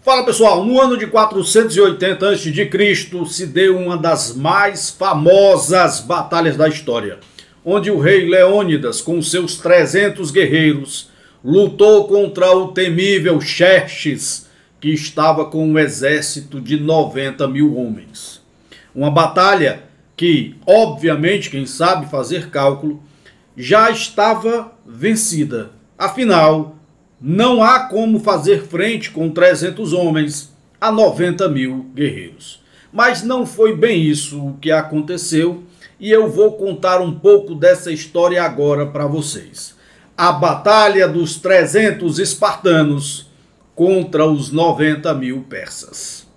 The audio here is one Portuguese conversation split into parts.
Fala pessoal, no ano de 480 a.C. se deu uma das mais famosas batalhas da história, onde o rei Leônidas, com seus 300 guerreiros, lutou contra o temível Xerxes, que estava com um exército de 90 mil homens. Uma batalha que, obviamente, quem sabe fazer cálculo, já estava vencida. Afinal, não há como fazer frente com 300 homens a 90 mil guerreiros. Mas não foi bem isso o que aconteceu e eu vou contar um pouco dessa história agora para vocês. A Batalha dos 300 espartanos contra os 90 mil persas.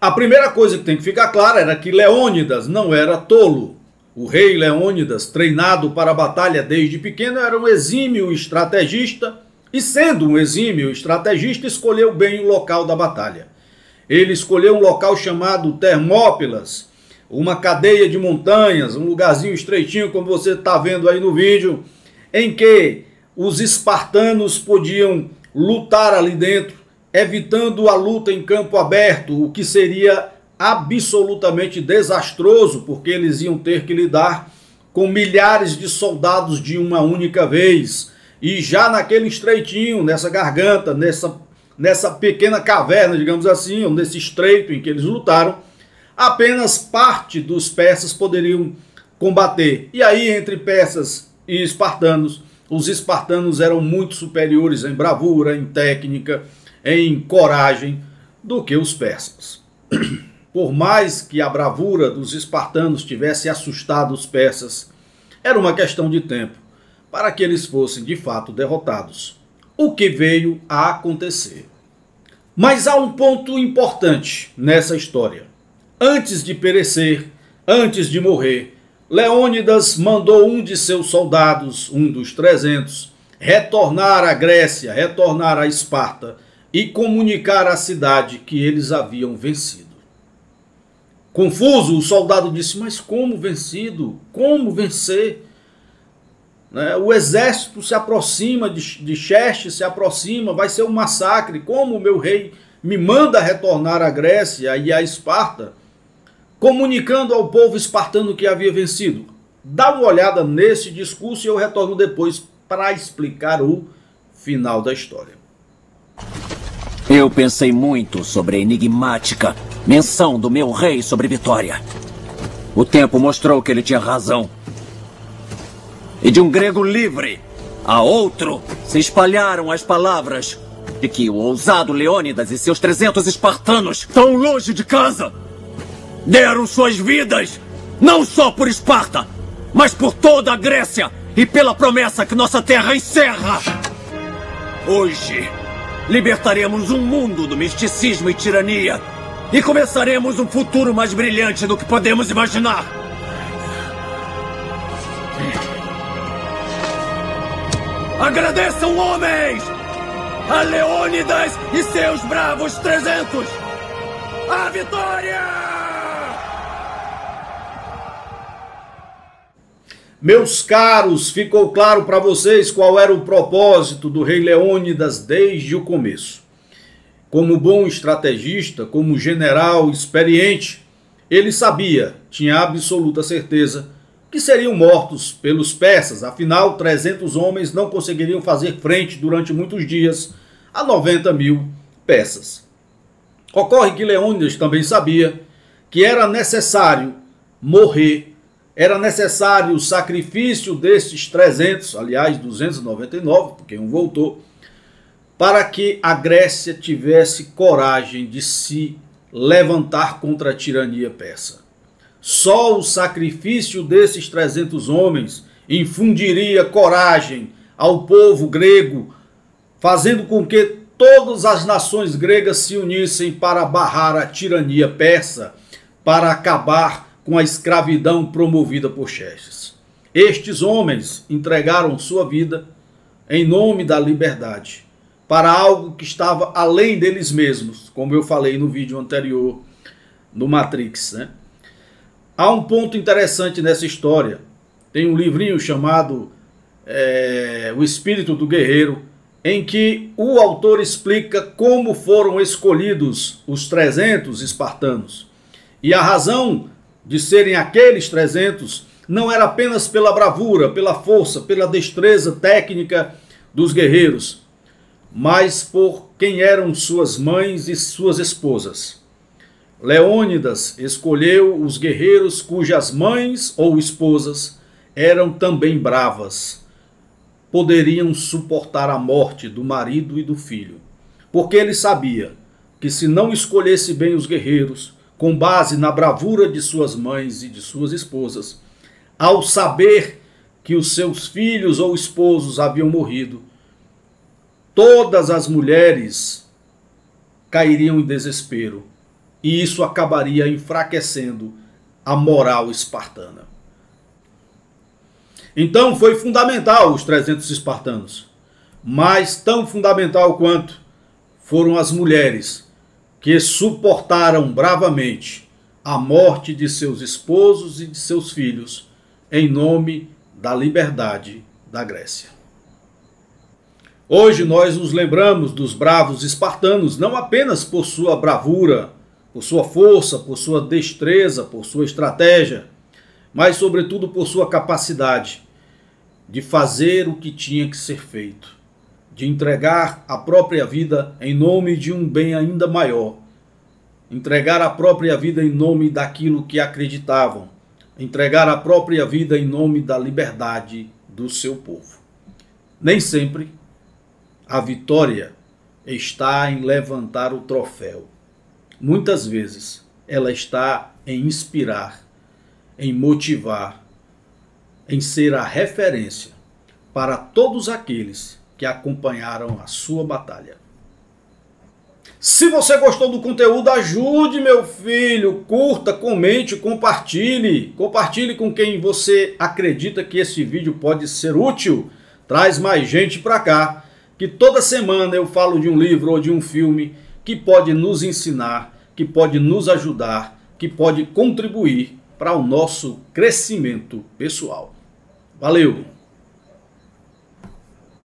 A primeira coisa que tem que ficar clara era que Leônidas não era tolo. O rei Leônidas, treinado para a batalha desde pequeno, era um exímio estrategista e, sendo um exímio estrategista, escolheu bem o local da batalha. Ele escolheu um local chamado Termópilas, uma cadeia de montanhas, um lugarzinho estreitinho, como você está vendo aí no vídeo, em que os espartanos podiam lutar ali dentro, evitando a luta em campo aberto, o que seria absolutamente desastroso, porque eles iam ter que lidar com milhares de soldados de uma única vez. E já naquele estreitinho, nessa garganta, nessa pequena caverna, digamos assim, ou nesse estreito em que eles lutaram, apenas parte dos persas poderiam combater. E aí, entre persas e espartanos, os espartanos eram muito superiores em bravura, em técnica, em coragem do que os persas. Por mais que a bravura dos espartanos tivesse assustado os persas, era uma questão de tempo para que eles fossem de fato derrotados, o que veio a acontecer. Mas há um ponto importante nessa história. Antes de perecer, antes de morrer, Leônidas mandou um de seus soldados, um dos 300, retornar à Grécia, retornar a Esparta e comunicar à cidade que eles haviam vencido. Confuso, o soldado disse, mas como vencido? Como vencer? O exército se aproxima de Xerxes, se aproxima, vai ser um massacre. Como o meu rei me manda retornar à Grécia e à Esparta, comunicando ao povo espartano que havia vencido? Dá uma olhada nesse discurso e eu retorno depois para explicar o final da história. Eu pensei muito sobre a enigmática menção do meu rei sobre Vitória. O tempo mostrou que ele tinha razão. E de um grego livre a outro se espalharam as palavras de que o ousado Leônidas e seus 300 espartanos, tão longe de casa, deram suas vidas, não só por Esparta, mas por toda a Grécia e pela promessa que nossa terra encerra. Hoje, libertaremos um mundo do misticismo e tirania e começaremos um futuro mais brilhante do que podemos imaginar. Agradeçam, homens, a Leônidas e seus bravos 300. A vitória! Meus caros, ficou claro para vocês qual era o propósito do rei Leônidas desde o começo. Como bom estrategista, como general experiente, ele sabia, tinha absoluta certeza, que seriam mortos pelos persas. Afinal, 300 homens não conseguiriam fazer frente durante muitos dias a 90 mil persas. Ocorre que Leônidas também sabia que era necessário morrer, era necessário o sacrifício desses 300, aliás 299, porque um voltou, para que a Grécia tivesse coragem de se levantar contra a tirania persa. Só o sacrifício desses 300 homens infundiria coragem ao povo grego, fazendo com que todas as nações gregas se unissem para barrar a tirania persa, para acabar com a escravidão promovida por Xerxes. Estes homens entregaram sua vida em nome da liberdade, para algo que estava além deles mesmos, como eu falei no vídeo anterior, no Matrix, Há um ponto interessante nessa história. Tem um livrinho chamado O Espírito do Guerreiro, em que o autor explica como foram escolhidos os 300 espartanos. E a razão de serem aqueles 300 não era apenas pela bravura, pela força, pela destreza técnica dos guerreiros, mas por quem eram suas mães e suas esposas. Leônidas escolheu os guerreiros cujas mães ou esposas eram também bravas, poderiam suportar a morte do marido e do filho, porque ele sabia que se não escolhesse bem os guerreiros, com base na bravura de suas mães e de suas esposas, ao saber que os seus filhos ou esposos haviam morrido, todas as mulheres cairiam em desespero, e isso acabaria enfraquecendo a moral espartana. Então foi fundamental os 300 espartanos, mas tão fundamental quanto foram as mulheres que suportaram bravamente a morte de seus esposos e de seus filhos em nome da liberdade da Grécia. Hoje nós nos lembramos dos bravos espartanos não apenas por sua bravura, por sua força, por sua destreza, por sua estratégia, mas sobretudo por sua capacidade de fazer o que tinha que ser feito, de entregar a própria vida em nome de um bem ainda maior, entregar a própria vida em nome daquilo que acreditavam, entregar a própria vida em nome da liberdade do seu povo. Nem sempre a vitória está em levantar o troféu. Muitas vezes ela está em inspirar, em motivar, em ser a referência para todos aqueles que acompanharam a sua batalha. Se você gostou do conteúdo, ajude meu filho, curta, comente, compartilhe. Compartilhe com quem você acredita que esse vídeo pode ser útil. Traz mais gente para cá, que toda semana eu falo de um livro ou de um filme que pode nos ensinar, que pode nos ajudar, que pode contribuir para o nosso crescimento pessoal. Valeu!